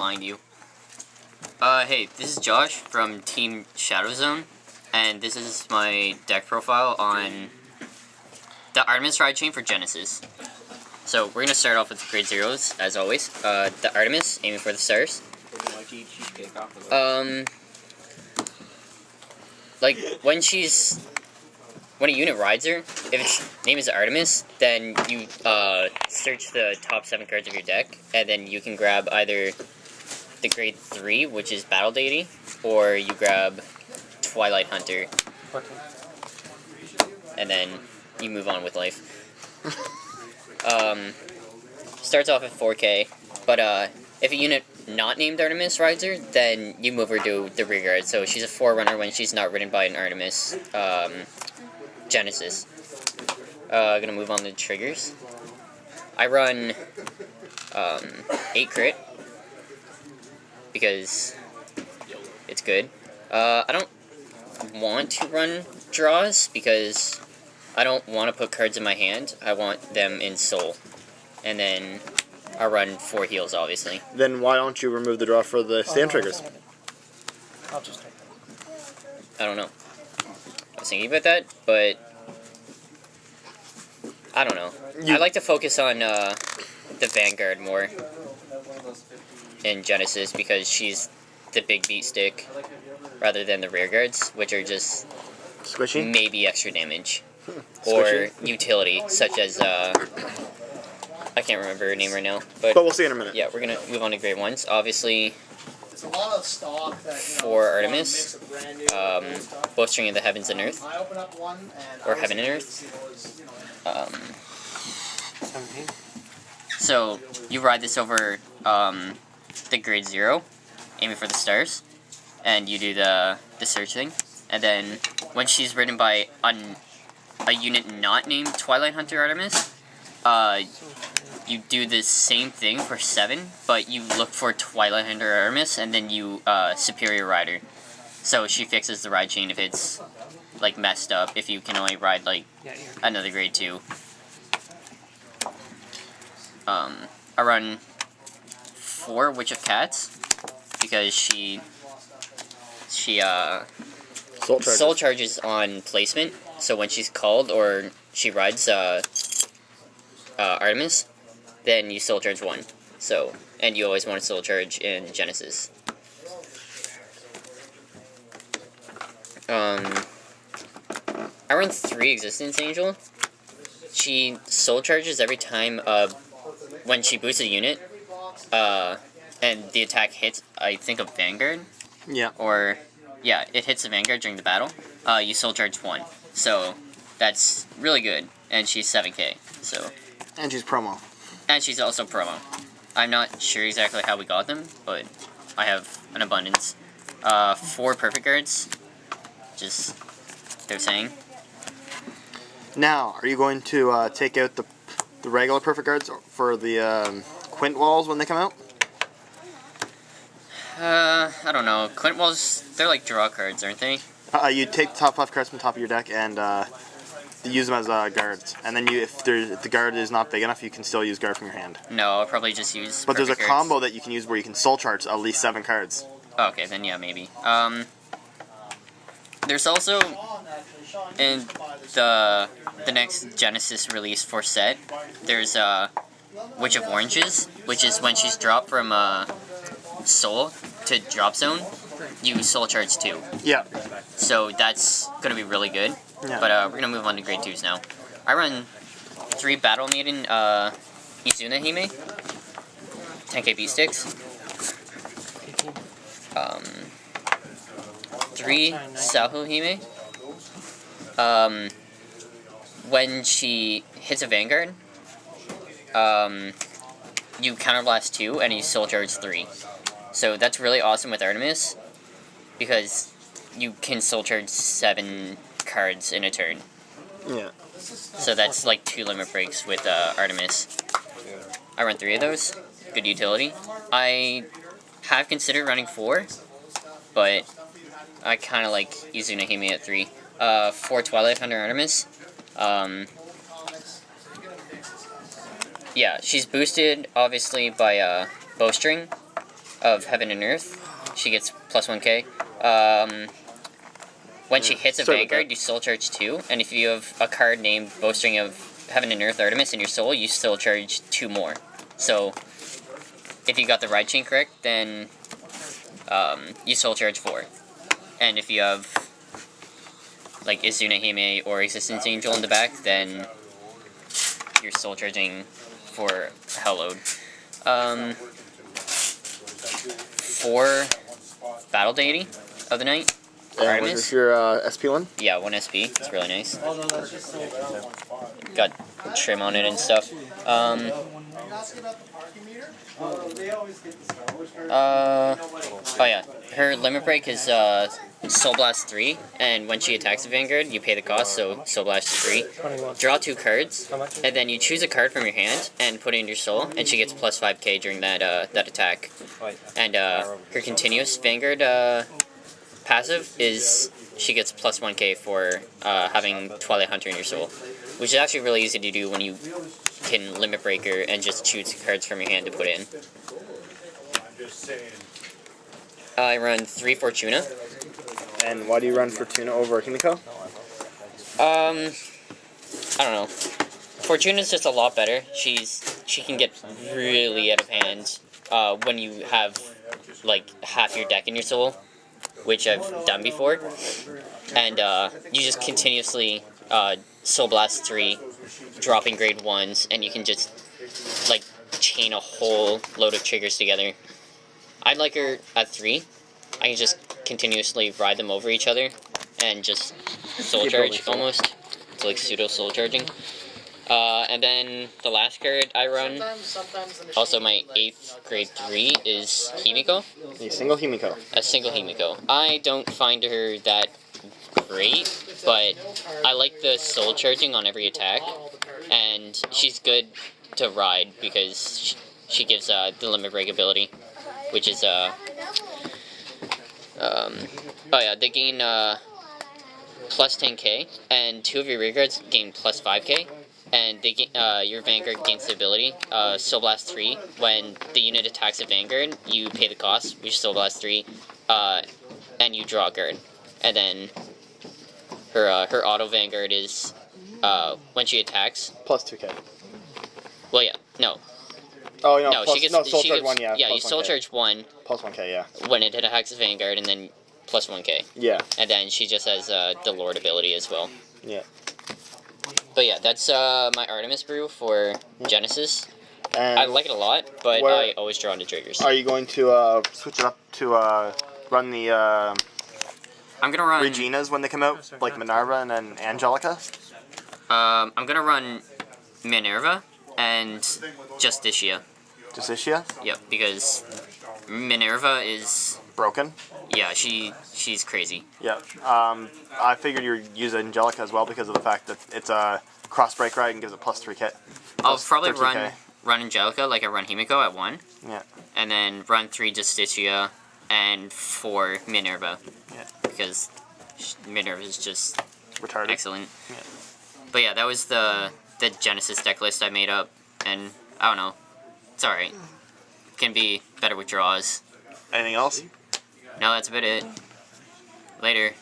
blind you. Hey, this is Josh from Team Shadow Zone, and this is my deck profile on the Artemis ride chain for Genesis. So we're gonna start off with grade zeros, as always. The Artemis, aiming for the stars. Like when a unit rides her, if its name is Artemis, then you search the top 7 cards of your deck, and then you can grab either the grade 3, which is Battle Deity, or you grab Twilight Hunter. And then you move on with life. Starts off at 4K, but if a unit not named Artemis rides her, then you move her to the rear guard. So she's a forerunner when she's not ridden by an Artemis Genesis. Gonna move on to triggers. I run 8 crit because it's good. I don't want to run draws because I don't want to put cards in my hand. I want them in soul. And then I run 4 heals, obviously. Then why don't you remove the draw for the stand triggers? I'll just take that. I don't know. I was thinking about that, but I don't know. I like to focus on the Vanguard more in Genesis because she's the big beat stick rather than the rear guards, which are just Squishy? maybe extra damage. Or utility, such as I can't remember her name right now, but we'll see in a minute. Yeah, we're gonna move on to grade 1s. Obviously, It's a lot of stock that, for Artemis, bowstring of the heavens and earth, I open up one and or heaven and earth. 17. So you ride this over the grade 0, aiming for the stars, and you do the search thing, and then when she's ridden by a unit not named Twilight Hunter Artemis, you do the same thing for 7, but you look for Twilight Hunter Artemis, and then you Superior Rider. So she fixes the ride chain if it's like messed up, if you can only ride like another grade 2. I run 4 Witch of Cats because she soul charges on placement. So when she's called or she rides Artemis, then you soul charge 1. So, and you always want to soul charge in Genesis. I run 3 Existence Angel. She soul charges every time when she boosts a unit, and the attack hits, I think, a Vanguard. Yeah. Or, yeah, it hits the Vanguard during the battle. You soul charge 1. So, that's really good. And she's 7K, so. And she's promo. And she's also promo. I'm not sure exactly how we got them, but I have an abundance. 4 perfect guards. Just, they're saying. Now, are you going to take out the regular perfect guards for the Quint walls when they come out? I don't know. Quint walls, they're like draw cards, aren't they? You take the top 5 cards from the top of your deck and use them as guards. And then if the guard is not big enough, you can still use guard from your hand. No, I'll probably just use But there's a perfect combo cards. that you can use where you can soul charge at least 7 cards. Oh, okay, then yeah, maybe. There's also in the next Genesis release for set, there's Witch of Oranges, which is when she's dropped from Soul to Drop Zone, you soul charge 2. Yeah. So that's gonna be really good. Yeah. But we're gonna move on to grade 2s now. I run 3 Battle Maiden Izuna Hime, 10k beat sticks. 3 Saho Hime. When she hits a Vanguard, you counterblast 2 and you soul charge 3. So that's really awesome with Artemis because you can soul charge 7 cards in a turn. Yeah. So that's like 2 limit breaks with Artemis. I run 3 of those. Good utility. I have considered running 4, but I kind of like Izuna Hime at 3. 4 Twilight Hunter Artemis. Yeah, she's boosted, obviously, by bowstring. of Heaven and Earth, she gets plus 1k. When she hits a Sorry about Vanguard, that. you soul charge 2, and if you have a card named Bowstring of Heaven and Earth Artemis in your soul, you soul charge 2 more. So, if you got the ride chain correct, then you soul charge 4. And if you have like Izuna Hime or Existence Angel in the back, then you're soul charging for Hellload. 4 Battle Deity of the night. And was Artemis. this your SP one? Yeah, 1 SP. It's really nice. Got trim on it and stuff. Oh yeah, her limit break is Soul Blast 3, and when she attacks a Vanguard, you pay the cost, so Soul Blast 3. Draw 2 cards, and then you choose a card from your hand and put it in your soul, and she gets plus 5k during that attack. And her continuous Vanguard passive is she gets plus 1k for having Twilight Hunter in your soul, which is actually really easy to do when you can limit breaker and just choose cards from your hand to put in. I run 3 Fortuna. And why do you run Fortuna over Himiko? I don't know. Fortuna's just a lot better. She can get really out of hand when you have like half your deck in your soul, which I've done before. And you just continuously Soul Blast 3, dropping grade 1s, and you can just like chain a whole load of triggers together. I'd like her at 3. I can just continuously ride them over each other and just soul charge almost. It's like pseudo soul charging. And then the last card I run, also my 8th grade 3, is Himiko. A single Himiko. A single Himiko. I don't find her that great, but I like the soul charging on every attack, and she's good to ride because she gives the limit break ability, which is oh yeah, they gain plus 10k, and 2 of your rear guards gain plus 5k, and they your Vanguard gains the ability Soul Blast 3. When the unit attacks a Vanguard, you pay the cost, which is Soul Blast 3, and you draw a card. And then her auto Vanguard is when she attacks. Plus 2k. Well, yeah, no. Oh, no, No, plus, she gets no, soul she charge gets, 1, yeah. Yeah, you plus soul 1K. charge 1 Plus 1k, yeah. when it attacks a Vanguard, and then plus 1k. Yeah. And then she just has the Lord ability as well. Yeah. But yeah, that's my Artemis brew for Genesis. And I like it a lot, but I always draw into triggers. are you going to switch it up to run the I'm gonna run Reginas when they come out, like Minerva and then Angelica? I'm gonna run Minerva and Justicia. Justicia? Yep, because Minerva is Broken? yeah, she's crazy. Yeah. I figured you'd use Angelica as well because of the fact that it's a cross break ride and gives it plus 3k. I'll Plus probably 13K. run Angelica like I run Himiko at 1. Yeah. And then run 3 Justicia and 4 Minerva. Yeah. Because Minerva is just Retarded. excellent. Yeah. But yeah, that was the Genesis deck list I made up, and I don't know, it's alright. Can be better with draws. Anything else? No, that's about it. Later.